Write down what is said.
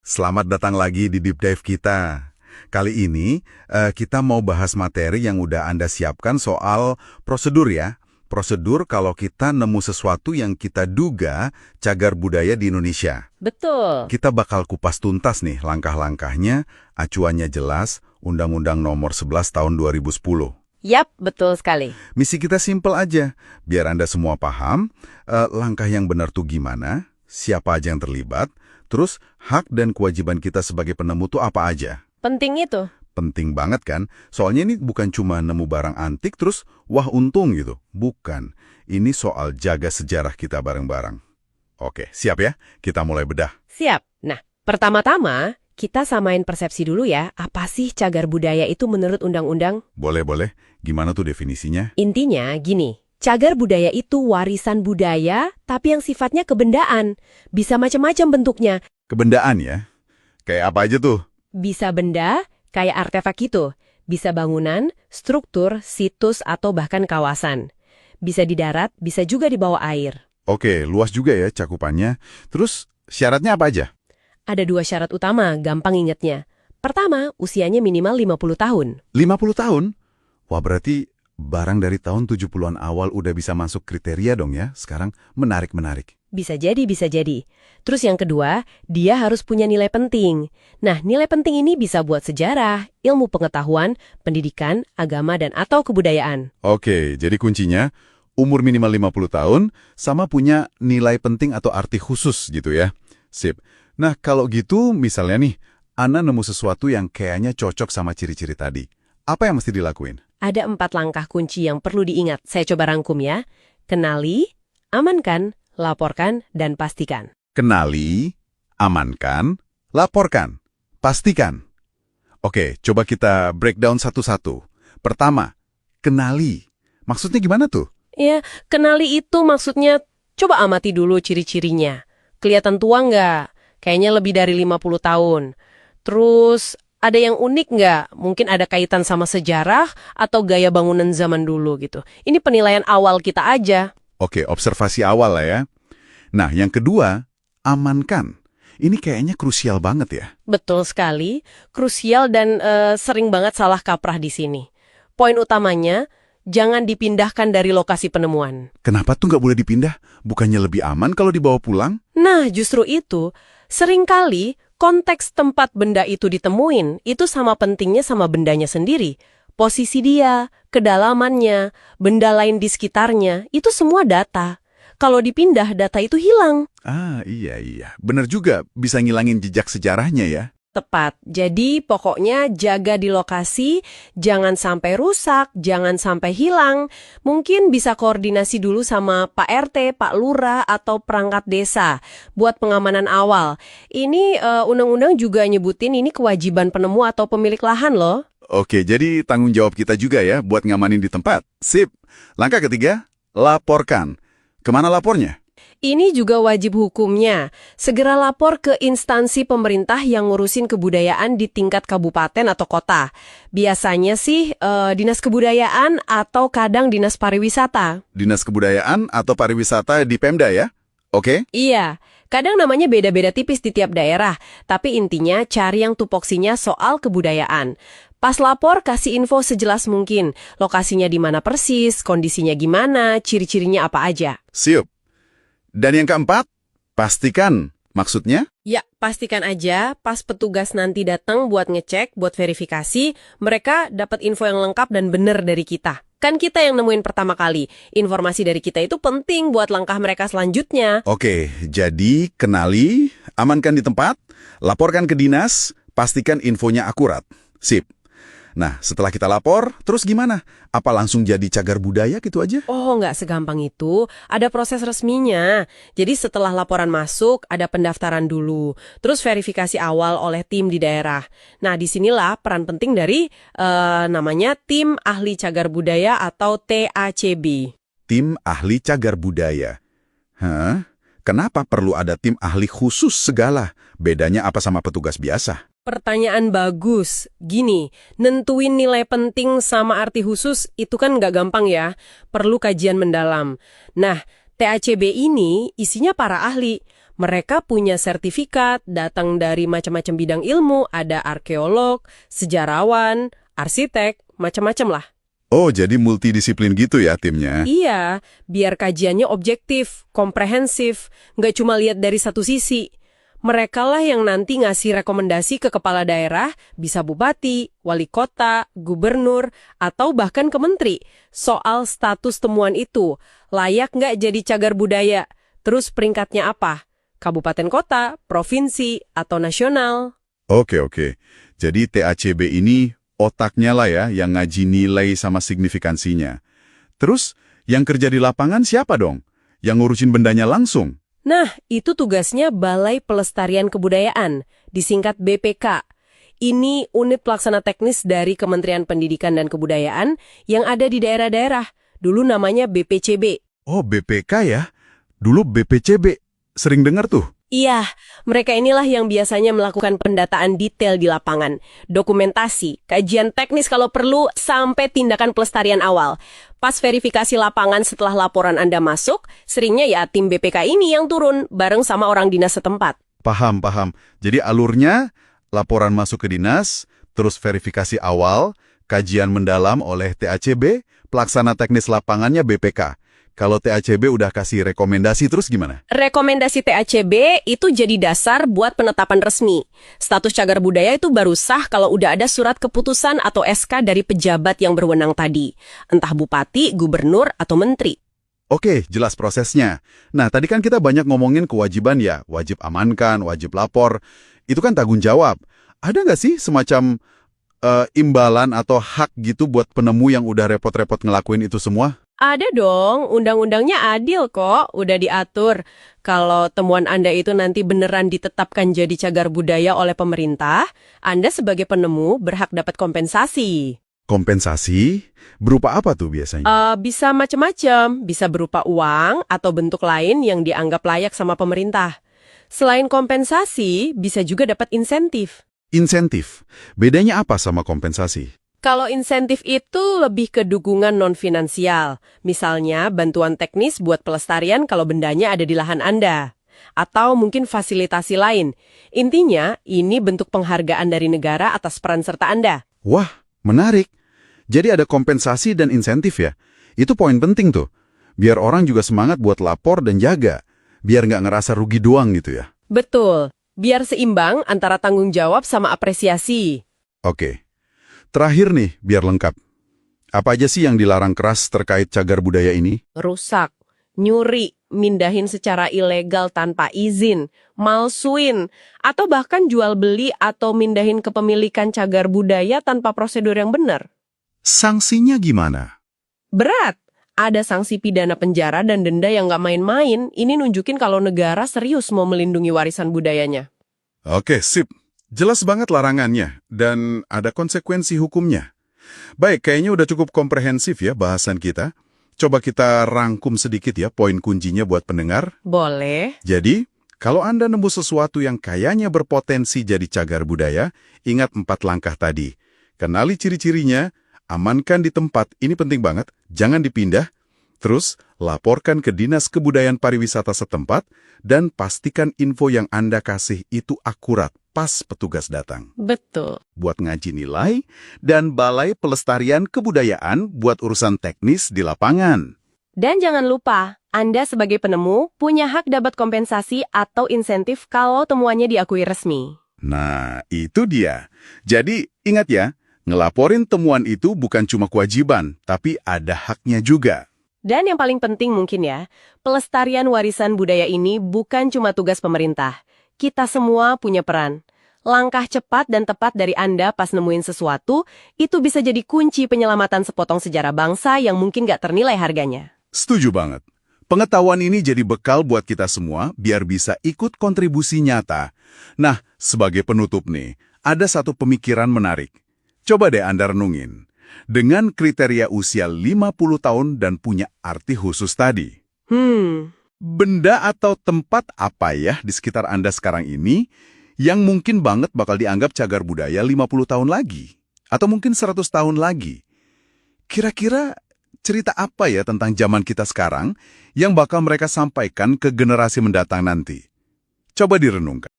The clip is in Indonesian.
Selamat datang lagi di Deep Dive kita. Kali ini kita mau bahas materi yang udah Anda siapkan soal prosedur ya. Prosedur kalau kita nemu sesuatu yang kita duga cagar budaya di Indonesia. Betul. Kita bakal kupas tuntas nih langkah-langkahnya, acuannya jelas, Undang-Undang Nomor 11 Tahun 2010. Yap, betul sekali. Misi kita simpel aja, biar Anda semua paham langkah yang benar tuh gimana, siapa aja yang terlibat, terus hak dan kewajiban kita sebagai penemu tuh apa aja. Penting itu. Penting banget kan? Soalnya ini bukan cuma nemu barang antik terus wah untung gitu. Bukan. Ini soal jaga sejarah kita bareng-bareng. Oke, siap ya? Kita mulai bedah. Siap. Nah, pertama-tama kita samain persepsi dulu ya. Apa sih cagar budaya itu menurut undang-undang? Boleh. Gimana tuh definisinya? Intinya gini. Cagar budaya itu warisan budaya, tapi yang sifatnya kebendaan. Bisa macam-macam bentuknya. Kebendaan ya? Kayak apa aja tuh? Bisa benda, kayak artefak gitu. Bisa bangunan, struktur, situs, atau bahkan kawasan. Bisa di darat, bisa juga di bawah air. Oke, luas juga ya cakupannya. Terus syaratnya apa aja? Ada 2 syarat utama, gampang ingetnya. Pertama, usianya minimal 50 tahun. 50 tahun? Wah, berarti barang dari tahun 70-an awal udah bisa masuk kriteria dong ya. Sekarang menarik. Bisa jadi, bisa jadi. Terus yang kedua, dia harus punya nilai penting. Nah, nilai penting ini bisa buat sejarah, ilmu pengetahuan, pendidikan, agama, dan atau kebudayaan. Oke, jadi kuncinya umur minimal 50 tahun sama punya nilai penting atau arti khusus gitu ya. Sip. Nah, kalau gitu misalnya nih, Ana nemu sesuatu yang kayaknya cocok sama ciri-ciri tadi. Apa yang mesti dilakuin? Ada 4 langkah kunci yang perlu diingat. Saya coba rangkum ya. Kenali, amankan, laporkan, dan pastikan. Kenali, amankan, laporkan, pastikan. Oke, coba kita breakdown satu-satu. Pertama, kenali. Maksudnya gimana tuh? Ya, kenali itu maksudnya coba amati dulu ciri-cirinya. Kelihatan tua nggak? Kayaknya lebih dari 50 tahun. Terus ada yang unik nggak? Mungkin ada kaitan sama sejarah atau gaya bangunan zaman dulu gitu. Ini penilaian awal kita aja. Oke, observasi awal lah ya. Nah, yang kedua, amankan. Ini kayaknya krusial banget ya. Betul sekali, krusial dan sering banget salah kaprah di sini. Poin utamanya, jangan dipindahkan dari lokasi penemuan. Kenapa tuh nggak boleh dipindah? Bukannya lebih aman kalau dibawa pulang? Nah, justru itu, seringkali konteks tempat benda itu ditemuin, itu sama pentingnya sama bendanya sendiri. Posisi dia, kedalamannya, benda lain di sekitarnya, itu semua data. Kalau dipindah, data itu hilang. Ah, iya. Bener juga, bisa ngilangin jejak sejarahnya ya. Tepat. Jadi pokoknya jaga di lokasi, jangan sampai rusak, jangan sampai hilang. Mungkin bisa koordinasi dulu sama Pak RT, Pak Lurah, atau perangkat desa buat pengamanan awal. Ini undang-undang juga nyebutin ini kewajiban penemu atau pemilik lahan loh. Oke, jadi tanggung jawab kita juga ya buat ngamanin di tempat. Sip. Langkah ketiga, laporkan. Kemana lapornya? Ini juga wajib hukumnya. Segera lapor ke instansi pemerintah yang ngurusin kebudayaan di tingkat kabupaten atau kota. Biasanya sih Dinas Kebudayaan atau kadang Dinas Pariwisata. Dinas Kebudayaan atau Pariwisata di Pemda ya? Oke? Iya, kadang namanya beda-beda tipis di tiap daerah. Tapi intinya cari yang tupoksinya soal kebudayaan. Pas lapor, kasih info sejelas mungkin. Lokasinya di mana persis, kondisinya gimana, ciri-cirinya apa aja. Siap. Dan yang keempat, pastikan. Maksudnya? Ya, pastikan aja pas petugas nanti datang buat ngecek, buat verifikasi, mereka dapat info yang lengkap dan benar dari kita. Kan kita yang nemuin pertama kali. Informasi dari kita itu penting buat langkah mereka selanjutnya. Oke, jadi kenali, amankan di tempat, laporkan ke dinas, pastikan infonya akurat. Sip. Nah, setelah kita lapor, terus gimana? Apa langsung jadi cagar budaya gitu aja? Oh, nggak segampang itu. Ada proses resminya. Jadi setelah laporan masuk, ada pendaftaran dulu. Terus verifikasi awal oleh tim di daerah. Nah, disinilah peran penting dari namanya Tim Ahli Cagar Budaya atau TACB. Tim Ahli Cagar Budaya. Hah? Kenapa perlu ada tim ahli khusus segala? Bedanya apa sama petugas biasa? Pertanyaan bagus. Gini, nentuin nilai penting sama arti khusus itu kan nggak gampang ya. Perlu kajian mendalam. Nah, TACB ini isinya para ahli. Mereka punya sertifikat, datang dari macam-macam bidang ilmu, ada arkeolog, sejarawan, arsitek, macam-macam lah. Oh, jadi multidisiplin gitu ya timnya? Iya, biar kajiannya objektif, komprehensif, nggak cuma lihat dari satu sisi. Mereka lah yang nanti ngasih rekomendasi ke kepala daerah, bisa bupati, wali kota, gubernur, atau bahkan ke menteri, soal status temuan itu. Layak nggak jadi cagar budaya? Terus peringkatnya apa? Kabupaten kota, provinsi, atau nasional? Oke. Jadi TACB ini otaknya lah ya yang ngaji nilai sama signifikansinya. Terus, yang kerja di lapangan siapa dong? Yang ngurusin bendanya langsung? Nah, itu tugasnya Balai Pelestarian Kebudayaan, disingkat BPK. Ini unit pelaksana teknis dari Kementerian Pendidikan dan Kebudayaan yang ada di daerah-daerah. Dulu namanya BPCB. Oh, BPK ya? Dulu BPCB. Sering dengar tuh. Iya, mereka inilah yang biasanya melakukan pendataan detail di lapangan, dokumentasi, kajian teknis kalau perlu, sampai tindakan pelestarian awal. Pas verifikasi lapangan setelah laporan Anda masuk, seringnya ya tim BPK ini yang turun, bareng sama orang dinas setempat. Paham. Jadi alurnya, laporan masuk ke dinas, terus verifikasi awal, kajian mendalam oleh TACB, pelaksana teknis lapangannya BPK. Kalau TACB udah kasih rekomendasi terus gimana? Rekomendasi TACB itu jadi dasar buat penetapan resmi. Status cagar budaya itu baru sah kalau udah ada surat keputusan atau SK dari pejabat yang berwenang tadi. Entah bupati, gubernur, atau menteri. Oke, jelas prosesnya. Nah, tadi kan kita banyak ngomongin kewajiban ya, wajib amankan, wajib lapor. Itu kan tanggung jawab. Ada nggak sih semacam imbalan atau hak gitu buat penemu yang udah repot-repot ngelakuin itu semua? Ada dong, undang-undangnya adil kok, udah diatur. Kalau temuan Anda itu nanti beneran ditetapkan jadi cagar budaya oleh pemerintah, Anda sebagai penemu berhak dapat kompensasi. Kompensasi? Berupa apa tuh biasanya? Bisa macam-macam, bisa berupa uang atau bentuk lain yang dianggap layak sama pemerintah. Selain kompensasi, bisa juga dapat insentif. Insentif. Bedanya apa sama kompensasi? Kalau insentif itu lebih ke dukungan non-finansial, misalnya bantuan teknis buat pelestarian kalau bendanya ada di lahan Anda. Atau mungkin fasilitasi lain. Intinya, ini bentuk penghargaan dari negara atas peran serta Anda. Wah, menarik. Jadi ada kompensasi dan insentif ya? Itu poin penting tuh. Biar orang juga semangat buat lapor dan jaga. Biar nggak ngerasa rugi doang gitu ya? Betul. Biar seimbang antara tanggung jawab sama apresiasi. Oke. Terakhir nih, biar lengkap. Apa aja sih yang dilarang keras terkait cagar budaya ini? Rusak, nyuri, mindahin secara ilegal tanpa izin, malsuin, atau bahkan jual beli atau mindahin kepemilikan cagar budaya tanpa prosedur yang benar. Sanksinya gimana? Berat. Ada sanksi pidana penjara dan denda yang nggak main-main. Ini nunjukin kalau negara serius mau melindungi warisan budayanya. Oke, sip. Jelas banget larangannya, dan ada konsekuensi hukumnya. Baik, kayaknya udah cukup komprehensif ya bahasan kita. Coba kita rangkum sedikit ya poin kuncinya buat pendengar. Boleh. Jadi, kalau Anda nemu sesuatu yang kayaknya berpotensi jadi cagar budaya, ingat 4 langkah tadi. Kenali ciri-cirinya, amankan di tempat, ini penting banget, jangan dipindah. Terus, laporkan ke Dinas Kebudayaan Pariwisata setempat, dan pastikan info yang Anda kasih itu akurat pas petugas datang. Betul. Buat ngaji nilai, dan Balai Pelestarian Kebudayaan buat urusan teknis di lapangan. Dan jangan lupa, Anda sebagai penemu punya hak dapat kompensasi atau insentif kalau temuannya diakui resmi. Nah, itu dia. Jadi, ingat ya, ngelaporin temuan itu bukan cuma kewajiban, tapi ada haknya juga. Dan yang paling penting mungkin ya, pelestarian warisan budaya ini bukan cuma tugas pemerintah. Kita semua punya peran. Langkah cepat dan tepat dari Anda pas nemuin sesuatu, itu bisa jadi kunci penyelamatan sepotong sejarah bangsa yang mungkin nggak ternilai harganya. Setuju banget. Pengetahuan ini jadi bekal buat kita semua biar bisa ikut kontribusi nyata. Nah, sebagai penutup nih, ada satu pemikiran menarik. Coba deh Anda renungin. Dengan kriteria usia 50 tahun dan punya arti khusus tadi. Benda atau tempat apa ya di sekitar Anda sekarang ini yang mungkin banget bakal dianggap cagar budaya 50 tahun lagi? Atau mungkin 100 tahun lagi? Kira-kira cerita apa ya tentang zaman kita sekarang yang bakal mereka sampaikan ke generasi mendatang nanti? Coba direnungkan.